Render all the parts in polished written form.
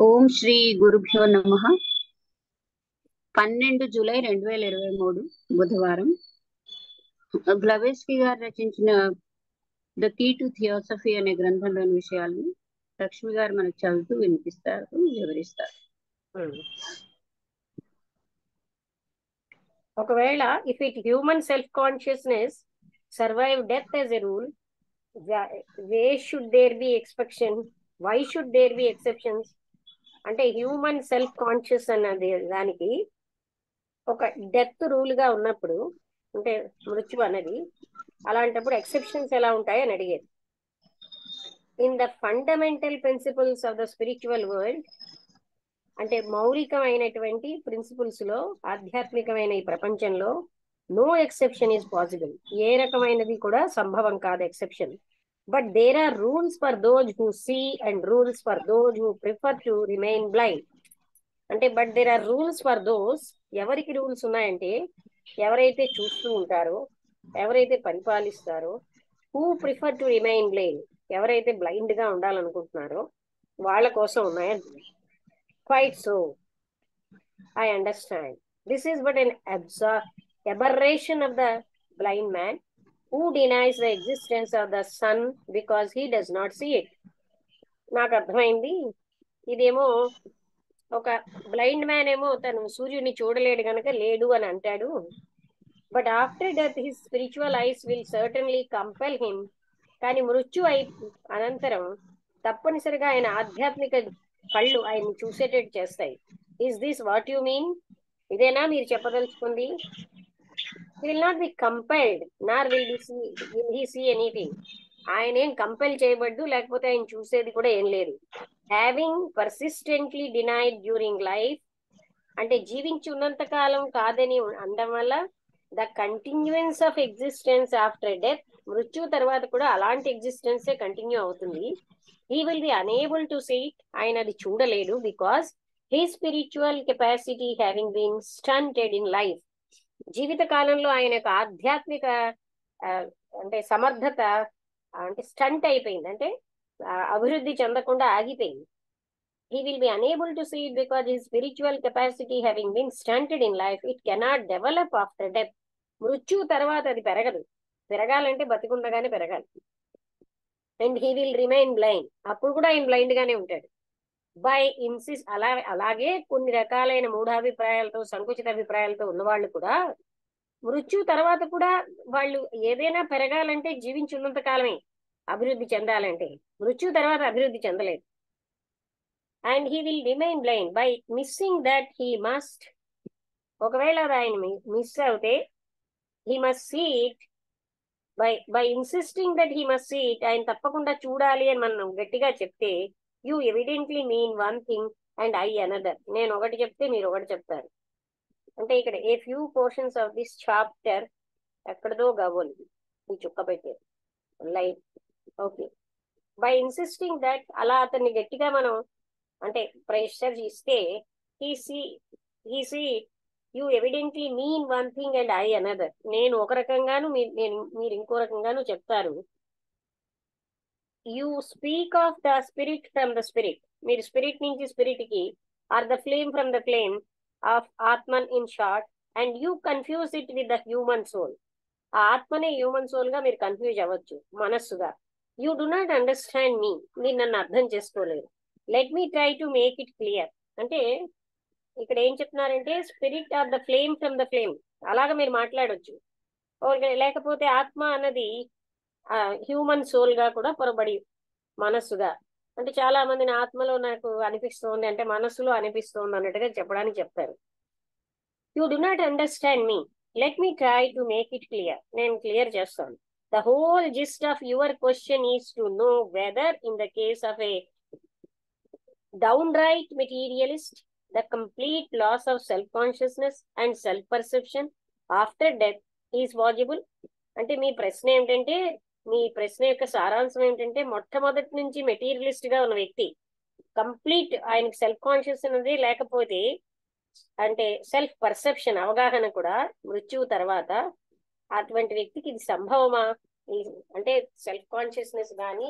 ఓం శ్రీ గురుభ్యో నమః. 12 జూలై 2023 బుధవారం. బ్లవేస్కీ గారు రచించిన ద కీ టు థియోసఫీ అనే గ్రంథంలోని విషయాలను లక్ష్మి గారు మనకు చదువుతూ వినిపిస్తారు, వివరిస్తారు. ఒకవేళ if it human self consciousness survive death as a rule, why should there be exception, why should there be exceptions? అంటే హ్యూమన్ సెల్ఫ్ కాన్షియస్ అన్నది దానికి ఒక డెత్ రూల్ గా ఉన్నప్పుడు, అంటే మృత్యు అన్నది, అలాంటప్పుడు ఎక్సెప్షన్స్ ఎలా ఉంటాయి అని అడిగేది. In the fundamental principles of the spiritual world, అంటే మౌలికమైనటువంటి ప్రిన్సిపల్స్ లో, ఆధ్యాత్మికమైన ఈ ప్రపంచంలో నో ఎక్సెప్షన్ ఈజ్ పాసిబుల్. ఏ రకమైనది కూడా సంభవం కాదు exception. But there are rules for those who see and rules for those who prefer to remain blind. అంటే but there are rules for those, ఎవరికి రూల్స్ ఉన్నాయంటే ఎవరైతే చూస్తూ ఉంటారో, ఎవరైతే పరిపాలిస్తారో, who prefer to remain blind, ఎవరైతే బ్లైండ్ గా ఉండాలనుకుంటున్నారో వాళ్ళ కోసం ఉన్నాయండి. Quite so, I understand. This is but an aberration of the blind man who denies the existence of the sun because he does not see it. నాకు అర్థమైంది. ఇదేమో ఒక blind man ఏమో తను సూర్యుని చూడలేడు గనక లేడు అని అంటాడు. But after death his spiritual ice will certainly compel him. కానీ మృత్యు అనంతరం తప్పనిసరిగా ఆయన ఆధ్యాత్మిక కళ్ళు ఆయన్ని చూసేటట్టు చేస్తాయి. Is this what you mean? ఇదేనా మీరు చెప్పదలుచుకుంది? Will not be compelled Nar will he see anything. ఆయన ఏం కంపెల్ చేయబడ్డు, లేకపోతే ఆయన చూసేది కూడా ఏం లేదు. Having persistently denied during life, అంటే జీవించి ఉన్నంత కాలం కాదని అనడం వల్ల the continuance of existence after death, మృత్యు తర్వాత కూడా అలాంటి ఎగ్జిస్టెన్సే కంటిన్యూ అవుతుంది. He will be unable to see it, ఆయన అది చూడలేడు, because he spiritual capacity having been stunted in life. జీవిత కాలంలో ఆయన యొక్క ఆధ్యాత్మిక అంటే సమర్థత అంటే స్టంట్ అయిపోయింది, అంటే అభివృద్ధి చెందకుండా ఆగిపోయింది. He will be unable to see it because his spiritual capacity having been stunted in life, it cannot develop after death. మృత్యు తర్వాత అది పెరగదు. పెరగాలంటే బతికుండగానే పెరగాలి. And he will remain blind, అప్పుడు కూడా ఆయన బ్లైండ్ గానే ఉంటాడు. బై అలాగే కొన్ని రకాలైన మూఢాభిప్రాయాలతో, సంకుచిత అభిప్రాయాలతో ఉన్నవాళ్ళు కూడా మృత్యు తర్వాత కూడా వాళ్ళు ఏదైనా పెరగాలంటే జీవించి ఉన్నంత కాలమే అభివృద్ధి చెందాలంటే, మృత్యు తర్వాత అభివృద్ధి చెందలేదు. And he will remain blind by missing that he must, ఒకవేళ ఆయన మిస్ అవుతే he must see it, by insisting that he must see it, ఆయన తప్పకుండా చూడాలి అని మనం గట్టిగా చెప్తే, you evidently mean one thing and I another. నేను ఒకటి చెప్తే మీరు ఒకటి చెప్తారు. అంటే ఇక్కడ a few portions of this chapter ఎక్కడదో గబోలు ఈ చుక్క పెట్టారు light. Okay, by insisting that, అలా అతన్ని గట్టిగా మనం అంటే ప్రెషర్ ఇస్తే, he see you evidently mean one thing and I another. నేను ఒక రకంగాను మీరు ఇంకో రకంగాను చెప్తారు. You speak of the spirit from the spirit, మీరు స్పిరిట్ నుంచి స్పిరిట్ కి, or the flame from the flame of Atman in short, and you confuse it with the human soul. ఆ ఆత్మనే హ్యూమన్ సోల్ గా మీరు కన్ఫ్యూజ్ అవ్వచ్చు, మనస్సుగా. You do not understand me, మీరు నన్ను అర్థం చేసుకోలేరు. Let me try to make it clear. అంటే ఇక్కడ ఏం చెప్తున్నారంటే spirit or the flame from the flame, అలాగా మీరు మాట్లాడొచ్చు. లేకపోతే ఆత్మ అన్నది హ్యూమన్ సోల్ గా కూడా పొరబడి, మనస్సుగా. అంటే చాలా మందిని ఆత్మలో నాకు అనిపిస్తోంది అంటే మనస్సులో అనిపిస్తోంది అన్నట్టుగా చెప్పడానికి చెప్తారు. You do not understand me, let me try to make it clear. నేను క్లియర్ చేస్తాను. The whole gist of your question is to know whether in the case of A downright materialist, the complete loss of self-consciousness and self-perception after death is possible. అంటే మీ ప్రశ్న ఏమిటంటే, మీ ప్రశ్న యొక్క సారాంశం ఏమిటంటే, మొట్టమొదటి నుంచి మెటీరియలిస్ట్ గా ఉన్న వ్యక్తి కంప్లీట్ ఆయనకి సెల్ఫ్ కాన్షియస్ అనేది లేకపోతే, అంటే సెల్ఫ్ పర్సెప్షన్ అవగాహన కూడా మృత్యువు తర్వాత, అటువంటి వ్యక్తికి ఇది సంభవమా? అంటే సెల్ఫ్ కాన్షియస్నెస్ కానీ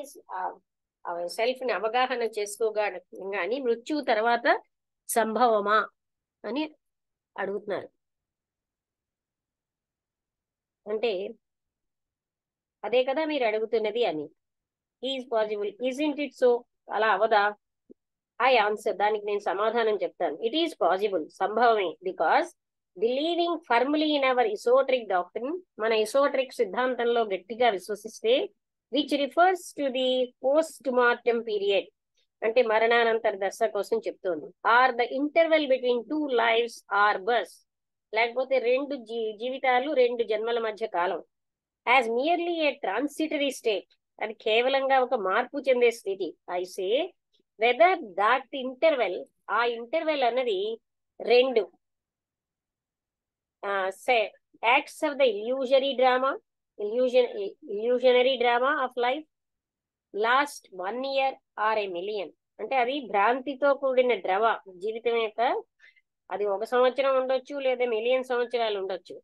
సెల్ఫ్ ని అవగాహన చేసుకోగాని మృత్యువు తర్వాత సంభవమా అని అడుగుతున్నారు. అంటే అదే కదా మీరు అడుగుతున్నది అని. Is possible, isn't it so? అలా అవదా? ఐ ఆన్సర్, దానికి నేను సమాధానం చెప్తాను. ఇట్ ఈస్ పాసిబుల్, సంభవమే. Because believing firmly in our esoteric doctrine, మన ఇసోట్రిక్ సిద్ధాంతంలో గట్టిగా విశ్వసిస్తే, which refers to the post mortem period, అంటే మరణానంతర దశ కోసం చెప్తోంది. Or the interval between two lives or births, లేకపోతే రెండు జీవితాలు, రెండు జన్మల మధ్య కాలం, as merely a transitory state, అది కేవలంగా ఒక మార్పు చెందే స్థితి. I say whether that interval, ఆ ఇంటర్వెల్ అన్నది రెండు acts of the illusionary drama of life last 1 year or a million. అంటే అది భ్రాంతితో కూడిన ద్రవ జీవితం యొక్క, అది 1 సంవత్సరం ఉండొచ్చు లేదా మిలియన్ సంవత్సరాలు ఉండొచ్చు.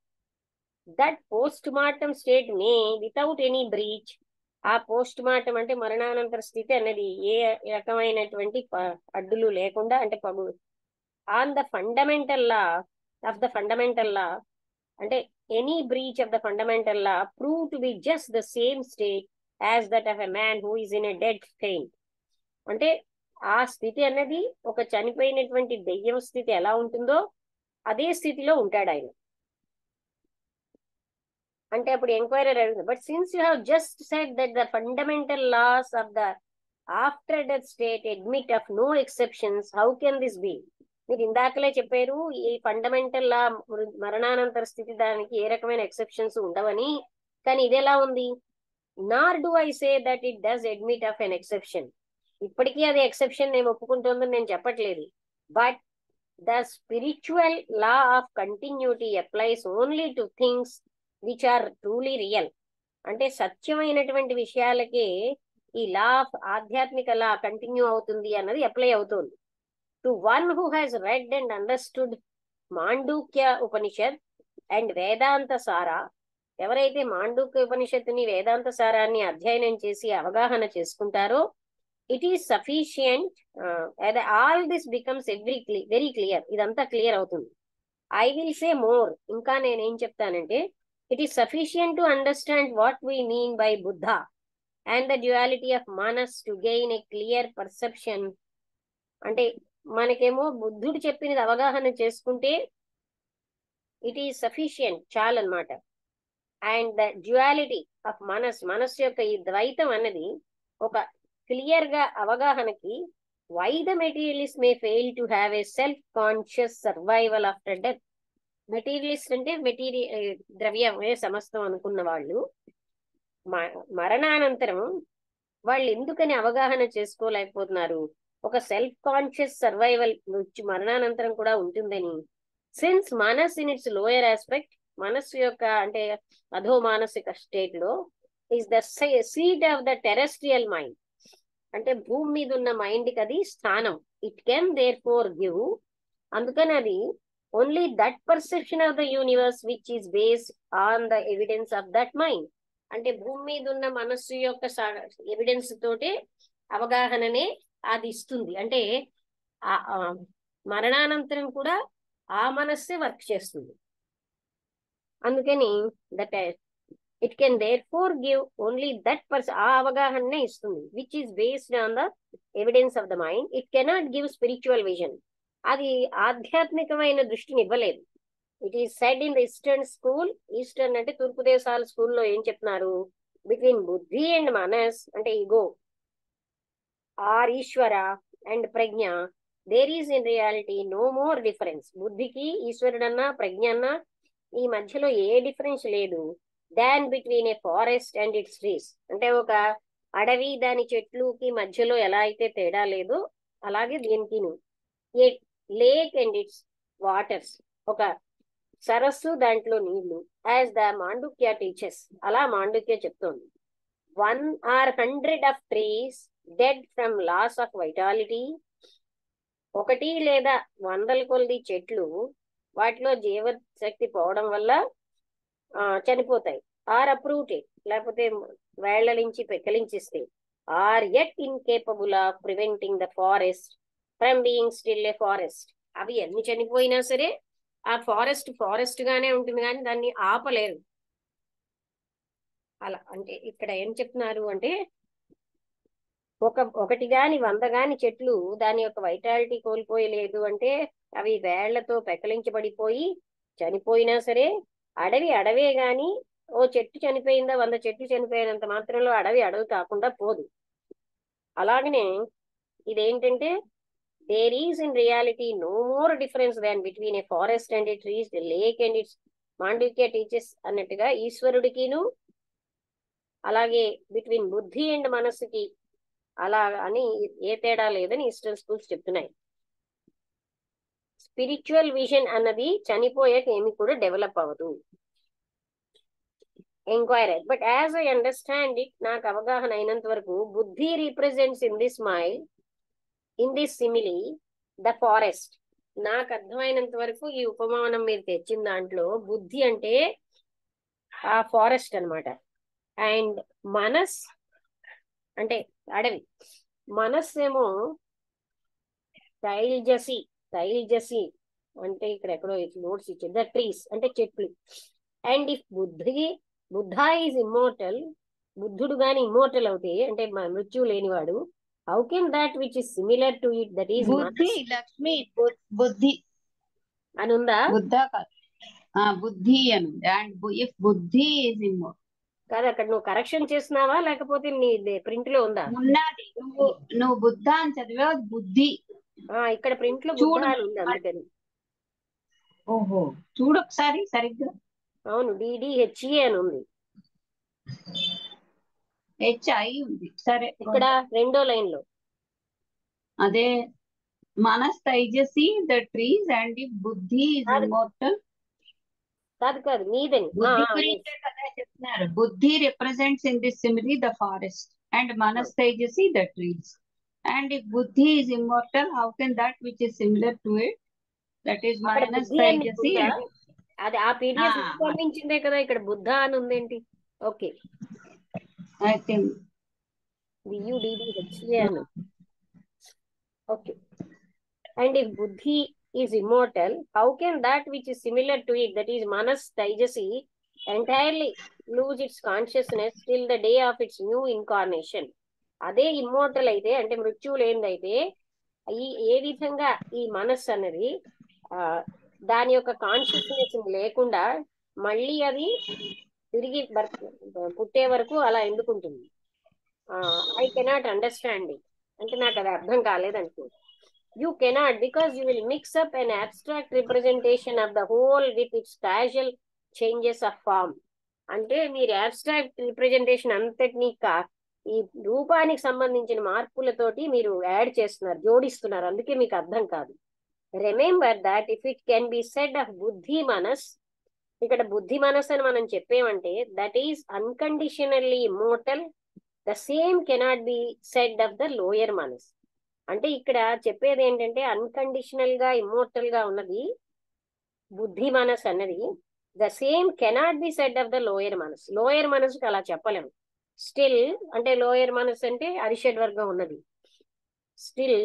That post mortem state may without any breach, ఆ పోస్ట్ మార్టం అంటే మరణానంతర స్థితి అన్నది ఏ రకమైనటువంటి అడ్డులు లేకుండా, అంటే on the fundamental law of the fundamental law, అంటే any breach of the fundamental law prove to be just the same state as that of a man who is in a dead faint. అంటే ఆ స్థితి అన్నది ఒక చనిపోయినటువంటి దెయ్యం స్థితి ఎలా ఉంటుందో అదే స్థితిలో ఉంటాడు ఆయన. అంటే అప్పుడు ఎంక్వైరర్ అడుగుతుంది, but since you have just said that the fundamental laws of the after death state admit of no exceptions, how can this be? మీరు ఇందాకలే చెప్పారు ఈ ఫండమెంటల్ లా మరణానంతర స్థితి దానికి ఏ రకమైన ఎక్సెప్షన్స్ ఉండవని, కానీ ఇది ఎలా ఉంది? Nor do I say that it does admit of an exception, ఇప్పటికీ అది ఎక్సెప్షన్ నేను ఒప్పుకుంటుందని నేను చెప్పట్లేదు. But the spiritual law of continuity applies only to things which are truly real. అంటే సత్యమైనటువంటి విషయాలకే ఈ లా ఆఫ్ ఆధ్యాత్మిక లా కంటిన్యూ అవుతుంది అన్నది అప్లై అవుతుంది. To one who has read and understood Mandukya Upanishad and Vedanta Sara, ఎవరైతే మాండూక్య ఉపనిషత్తుని వేదాంత సారాన్ని అధ్యయనం చేసి అవగాహన చేసుకుంటారో, it is sufficient, all this becomes very clear, ఇదంతా క్లియర్ అవుతుంది. ఐ విల్ సే మోర్, ఇంకా నేనేం చెప్తానంటే, it is sufficient to understand what we mean by buddha and the duality of Manas to gain a clear perception. అంటే మనకేమో బుద్ధుడు చెప్పినది అవగాహన చేసుకుంటే ఇట్ ఈస్ సఫిషియంట్, చాలన్నమాట. అండ్ ద డ్యుయాలిటీ ఆఫ్ మనస్సు యొక్క ఈ ద్వైతం అన్నది ఒక క్లియర్ గా అవగాహనకి, why the materialist may fail to have a self conscious survival after death. Materialist అంటే ద్రవ్యమే సమస్తం అనుకున్న వాళ్ళు మరణానంతరం వాళ్ళు ఎందుకని అవగాహన చేసుకోలేకపోతున్నారు? ఒక సెల్ఫ్ కాన్షియస్ సర్వైవల్ మరణానంతరం కూడా ఉంటుందని. సిన్స్ మనస్ ఇన్ ఇట్స్ లోయర్ ఆస్పెక్ట్, మనస్సు యొక్క అంటే అధో మానసిక స్టేట్ లో is the seat of the terrestrial mind, అంటే భూమి మీద ఉన్న మైండ్ కి అది స్థానం. It can therefore give, అందుకని అది only that perception of the universe which is based on the evidence of that mind. అంటే భూమి మీద ఉన్న మనస్సు యొక్క ఎవిడెన్స్ తోటే అవగాహననే అది ఇస్తుంది. అంటే మరణానంతరం కూడా ఆ మనస్సే వర్క్ చేస్తుంది. అందుకని that it can therefore give only that person, ఆ అవగాహననే ఇస్తుంది, which is based on the evidence of the mind. It cannot give spiritual vision, అది ఆధ్యాత్మికమైన దృష్టిని ఇవ్వలేదు. It is said in the eastern school, eastern అంటే తూర్పు దేశాల స్కూల్లో ఏం చెప్తున్నారు? బిట్వీన్ బుద్ధి అండ్ మనస్, అంటే ego or Ishvara and Prajna, there is in reality no more difference. బుద్ధికి ఈశ్వరుడన్నా ప్రజ్ఞ అన్నా ఈ మధ్యలో ఏ డిఫరెన్స్ లేదు. Than between a forest and its trees, అంటే ఒక అడవి దాని చెట్లుకి మధ్యలో ఎలా అయితే తేడా లేదో అలాగే దీనికి ఏ లేక్ అండ్ ఇట్స్ వాటర్స్, ఒక సరస్సు దాంట్లో నీళ్లు, యాజ్ ద మాండుక్య టీచర్స్, అలా మాండుక్య చెప్తోంది. 1 or 100 of trees dead from loss of vitality, 1 లేదా 100 కొలది చెట్లు వాటిలో జీవశక్తి పోవడం వల్ల చనిపోతాయి. ఆర్ అప్రూటెడ్, లేకపోతే వేళ్ల నుంచి పెక్కలించిస్తే. Are yet incapable of preventing the forest from being still a forest. అవి ఎన్ని చనిపోయినా సరే ఆ ఫారెస్ట్ ఫారెస్ట్ గానే ఉంటుంది, కానీ దాన్ని ఆపలేరు. అలా అంటే ఇక్కడ ఏం చెప్తున్నారు అంటే ఒకటి గాని 100 గాని చెట్లు దాని యొక్క వైటాలిటీ కోల్పోయలేదు అంటే అవి వేళ్లతో పెకలించబడిపోయి చనిపోయినా సరే అడవి అడవే గాని ఓ చెట్టు చనిపోయిందా 100 చెట్లు చనిపోయినంత మాత్రంలో అడవి అడవి కాకుండా పోదు. అలాగనే ఇదేంటంటే there is in reality no more difference than between a forest and a trees, the lake and its Mandukya teachers అన్నట్టుగా ఈశ్వరుడికిను అలాగే బిట్వీన్ బుద్ధి అండ్ మనస్సుకి అలా అని ఏ తేడా లేదని ఈస్టర్న్ స్కూల్స్ చెప్తున్నాయి. స్పిరిచువల్ విజన్ అన్నది చనిపోయాక ఏమి కూడా డెవలప్ అవ్వదు. Enquiry but as I understand it, నాకు అవగాహన అయినంత వరకు బుద్ధి represents in this mind in this simile the forest. నాకు అర్థమైనంత వరకు ఈ ఉపమానం మీరు తెచ్చిన దాంట్లో బుద్ధి అంటే ఆ ఫారెస్ట్ అన్నమాట, అండ్ మనస్ అంటే అడవి, మనస్సు ఏమో తైల్జసి. తైల్జసి అంటే ఇక్కడ ఎక్కడో నోట్స్ ఇచ్చింది, ద ట్రీస్ అంటే చెట్లు. And if Buddha is immortal, బుద్ధుడు గాని ఇమ్మోర్టల్ అవుతే అంటే మృత్యువు లేనివాడు, how can that which is similar to it that is బుద్ధి లక్ష్మి బుద్ధి అని ఉందా? బుద్ధ కాదు, బుద్ధి అని ఉంది. And if Buddhi is immortal కాదు, అక్కడ నువ్వు కరెక్షన్ చేస్తున్నావా లేకపోతే నీ ప్రింట్ లో ఉందా? ఉన్నది. నువ్వు బుద్ధ అని చదివా, బుద్ధి. ఇక్కడ ప్రింట్ లో బుద్ధ చూడు అని ఉంది అందుకని. ఓహో, చూడు ఒకసారి సరిగ్గా. అవును, DDHE అని ఉంది. HI ఉంది. సరే, ఇక్కడ 2వ లైన్ లో అదే Manas Taijasi the trees and if Buddhi is immortal. కాదు మీదని. బుద్ధి గురించే కదా చెప్తున్నారు. Buddhi represents in this simile the forest and Manas Taijasi the trees. And if Buddhi is immortal, how can that which is similar to it that is Manas Taijasi. అది ఆ PDF పంపించిందే కదా, ఇక్కడ బుద్ధ అని ఉందేంటి? ఓకే, ఐ థింక్ BUDDHA అని. ఓకే, అండ్ ఇఫ్ బుద్ధి is immortal, how can that which is similar to it, that is manas taijasi, entirely lose its consciousness till the day of its new incarnation? అదే immortal అయితే అంటే మృత్యువు లేనిదైతే ఏ విధంగా ఈ మనస్సు అన్నది దాని యొక్క కాన్షియస్నెస్ లేకుండా మళ్ళీ అది తిరిగి పుట్టే వరకు అలా ఎందుకుంటుంది? ఐ కెనాట్ అండర్స్టాండ్ ఇట్ అంటే నాకు అది అర్థం కాలేదనుకో. You cannot, because you will mix up an abstract representation of the whole with its casual changes of form. అంటే మీరు abstract representation అంతటినీ ఈ రూపానికి సంబంధించిన మార్పులతోటి మీరు యాడ్ చేస్తున్నారు, జోడిస్తున్నారు, అందుకే మీకు అర్థం కాదు. Remember that if it can be said of Buddhi Manas, ఇక్కడ బుద్ధి మనస్ అని మనం చెప్పేమంటే that is unconditionally immortal, the same cannot be said of the lower Manas. అంటే ఇక్కడ చెప్పేది ఏంటంటే అన్కండిషనల్ గా ఇమ్మోర్టల్ గా ఉన్నది బుద్ధి మనస్ అన్నది, the same cannot be said of the lower Manas. Lower మనస్కి అలా చెప్పలేము. స్టిల్ అంటే లోయర్ మనస్ అంటే అరిషడ్ వర్గం ఉన్నది. Still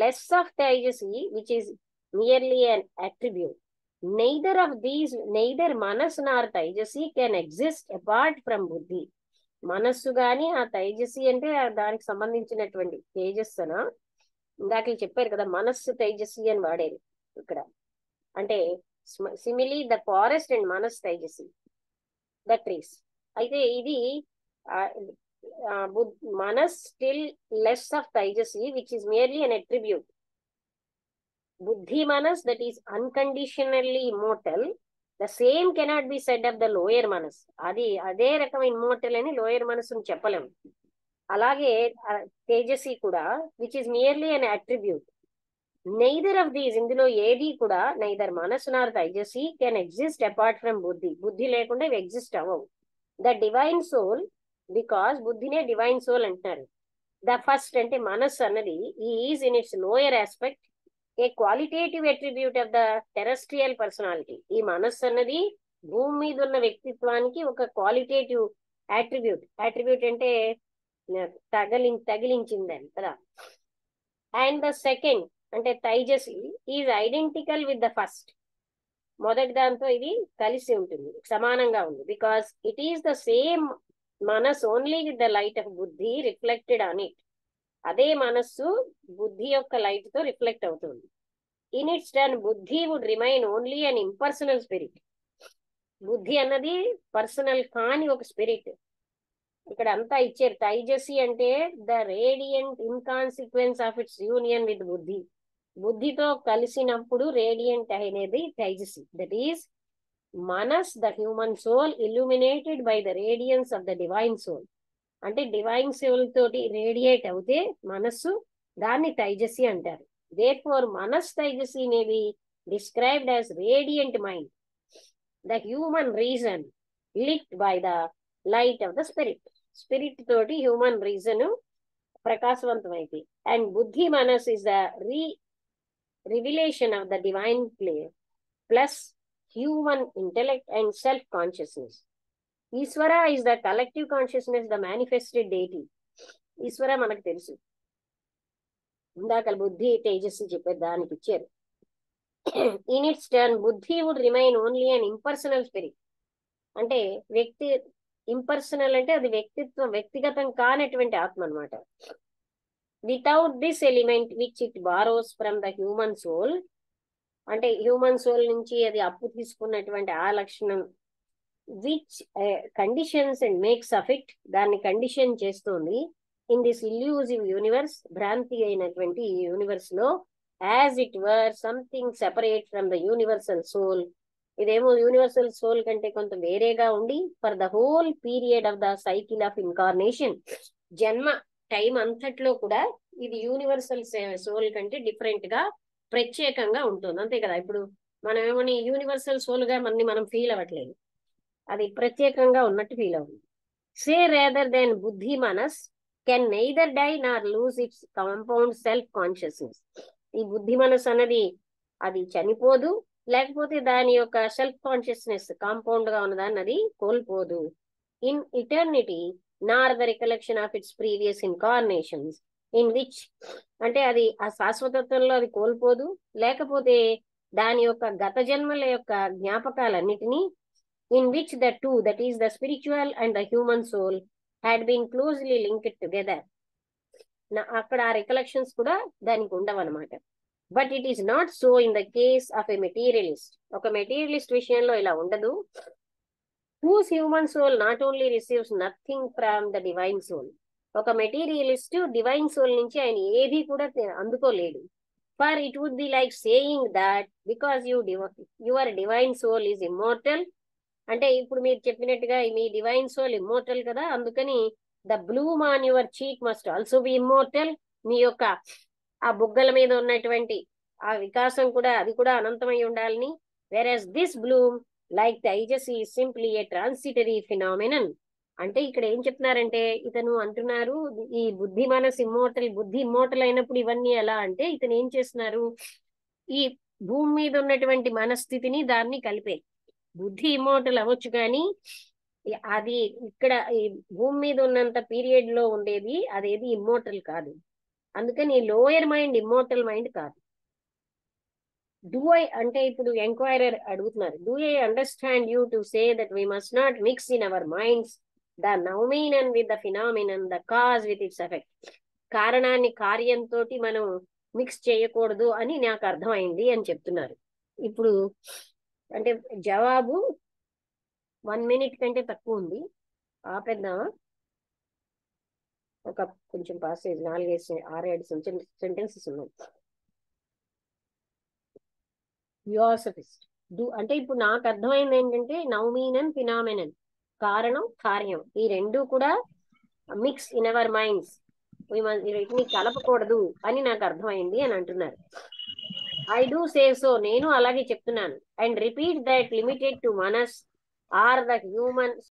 less of Taijasi which is nearly an attribute. Neither Manas nor Taijasi can exist apart from Buddhi. మనస్సు గాని ఆ తైజసి అంటే దానికి సంబంధించినటువంటి తేజస్సున ఇందాక చెప్పారు కదా, మనస్సు తైజసి అని వాడేది ఇక్కడ. అంటే simile the forest and Manas Taijasi the trees. అయితే ఇది Manas still less of Taijasi which is merely an attribute. Buddhi Manas that is unconditionally immortal, the same cannot be said of the lower Manas. అది అదే రకం ఇమ్మోర్టల్ అని లోయర్ మనస్సును చెప్పలేము. అలాగే తేజసి కూడా which is merely an attribute. Neither of these, ఇందులో ఏది కూడా neither Manas nor Taijasi can exist apart from Buddhi. బుద్ధి లేకుండా ఇవి ఎగ్జిస్ట్ అవ్వవు. ద డివైన్ సోల్, బికాస్ బుద్ధినే డివైన్ సోల్ అంటున్నారు. ద ఫస్ట్ అంటే మనస్ అన్నది is in its lower aspect a qualitative attribute of the terrestrial personality. ఈ మనస్సు అన్నది భూమి మీద ఉన్న వ్యక్తిత్వానికి ఒక క్వాలిటేటివ్ అట్రిబ్యూట్. అట్రిబ్యూట్ అంటే తగిలించిందని కదా. అండ్ ద సెకండ్ అంటే taijasi is identical with the first. మొదటి దాంతో ఇది కలిసి ఉంటుంది, సమానంగా ఉంది. Because it is the same manas only with the light of buddhi reflected on it. అదే మనస్సు బుద్ధి యొక్క లైట్ తో రిఫ్లెక్ట్ అవుతుంది. In its turn buddhi would remain only an impersonal spirit. బుద్ధి అన్నది పర్సనల్ కాని ఒక స్పిరిట్. ఇక్కడ అంతా ఇచ్చారు. తైజసి అంటే the radiant in consequence of its union with buddhi. బుద్ధితో కలిసినప్పుడు రేడియంట్ అనేది తైజసి. That is manas, the human soul illuminated by the radiance of the divine soul. అంటే డివైన్ సోల్ తోటి రేడియేట్ అవుతే మనస్సు, దాన్ని తైజసి అంటారు. Therefore manas taijasi may be described as radiant mind, the human reason lit by the light of the spirit. Spirit తోటి human reason ప్రకాశవంతమైంది. And buddhi manas is the revelation of the divine play plus human intellect and self consciousness. Ishvara is the collective consciousness, the manifested deity. Ishvara మనకు తెలుసు, ఇందాక బుద్ధి తేజస్సు చెప్పే దానికి ఇచ్చారు. In its turn buddhi would remain only an impersonal spirit. అంటే ఇంపర్సనల్ అంటే అది వ్యక్తిగతం కానటువంటి ఆత్మ అనమాట. Without this element which it borrows from the human soul, అంటే హ్యూమన్ సోల్ నుంచి అది అప్పు తీసుకున్నటువంటి ఆ లక్షణం, which conditions and makes of it, దాన్ని కండిషన్ చేస్తుంది. ఇన్ దిస్ ఇల్యూజివ్ యూనివర్స్, భ్రాంతి అయినటువంటి ఈ యూనివర్స్ లో, as it were something separate from the universal soul. ఇదేమో యూనివర్సల్ సోల్ కంటే కొంత వేరేగా ఉండి, for the whole period of the cycle of incarnation, జన్మ టైం అంతట్లో కూడా ఇది యూనివర్సల్ సోల్ కంటే డిఫరెంట్ గా ప్రత్యేకంగా ఉంటుంది. అంతే కదా. ఇప్పుడు మనం ఏమని యూనివర్సల్ సోల్ గా మనం ఫీల్ అవ్వట్లేదు, అది ప్రత్యేకంగా ఉన్నట్టు ఫీల్ అవుతుంది. సే రేదర్ దెన్ బుద్ధి మనస్ can neither die nor lose its compound self consciousness. ఈ బుద్ధి మనస్ అన్నది అది చనిపోదు, లేకపోతే దాని యొక్క సెల్ఫ్ కాన్షియస్నెస్ కాంపౌండ్ గా ఉన్నదాన్ని అది కోల్పోదు. In eternity nor the recollection of its previous incarnations in which, అంటే అది ఆ శాశ్వతత్వంలో అది కోల్పోదు, లేకపోతే దాని యొక్క గత జన్మల యొక్క జ్ఞాపకాలన్నిటినీ, in which the two, that is the spiritual and the human soul, had been closely linked together. అక్కడ ఆ రికలెక్షన్స్ కూడా దానికి ఉండవన్నమాట. But it is not so in the case of a materialist. ఒక మెటీరియలిస్ట్ విషయంలో ఇలా ఉండదు. Whose human soul not only receives nothing from the divine soul. ఒక మెటీరియలిస్ట్ డివైన్ సోల్ నుంచి ఆయన ఏది కూడా అందుకోలేడు. For it would be like saying that because your divine soul is immortal, అంటే ఇప్పుడు మీరు చెప్పినట్టుగా మీ డివైన్ సోల్ ఇమ్మోర్టల్ కదా, అందుకని the bloom on your cheek must also be immortal. మీ యొక్క ఆ బుగ్గల మీద ఉన్నటువంటి ఆ వికాసం కూడా, అది కూడా అనంతమై ఉండాలని. Whereas this bloom like taijasi is simply a transitory phenomenon. అంటే ఇక్కడ ఏం చెప్తున్నారంటే, ఇతను అంటున్నారు ఈ బుద్ధి మనస్ ఇమ్మోర్టల్, బుద్ధి ఇమ్మోర్టల్ అయినప్పుడు ఇవన్నీ ఎలా అంటే, ఇతను ఏం చేస్తున్నారు, ఈ భూమి మీద ఉన్నటువంటి మనస్థితిని దాన్ని కలిపే. బుద్ధి ఇమ్మోర్టల్ అవ్వచ్చు కానీ అది ఇక్కడ ఈ భూమి మీద ఉన్నంత పీరియడ్ లో ఉండేది అదేది ఇమ్మోర్టల్ కాదు. అందుకని లోయర్ మైండ్ ఇమ్మోర్టల్ మైండ్ కాదు. డూ ఐ అంటే ఇప్పుడు ఎంక్వైరర్ అడుగుతున్నారు, do I understand you to say that we must not mix in our minds the noumenon with the phenomenon, the cause with its effect. కారణాన్ని కార్యంతో మనం mix చేయకూడదు అని నాకు అర్థమైంది అని చెప్తున్నారు. ఇప్పుడు అంటే జవాబు 1 minute కంటే తక్కువ ఉంది, ఆపేద్దామా? ఒక కొంచెం పాసేజ్ 4-6 సెంటెన్సెస్ ఉన్నాయి. థియోసఫిస్ట్ అంటే ఇప్పుడు నాకు అర్థమైంది ఏంటంటే నౌమినన్ ఫినామినన్, కారణం కార్యం, ఈ రెండు కూడా మిక్స్ ఇన్ అవర్ మైండ్స్, వీటిని కలపకూడదు అని నాకు అర్థమైంది అని అంటున్నారు. ఐ డూ సే సో, నేను అలాగే చెప్తున్నాను. And repeat that limited to manas or the human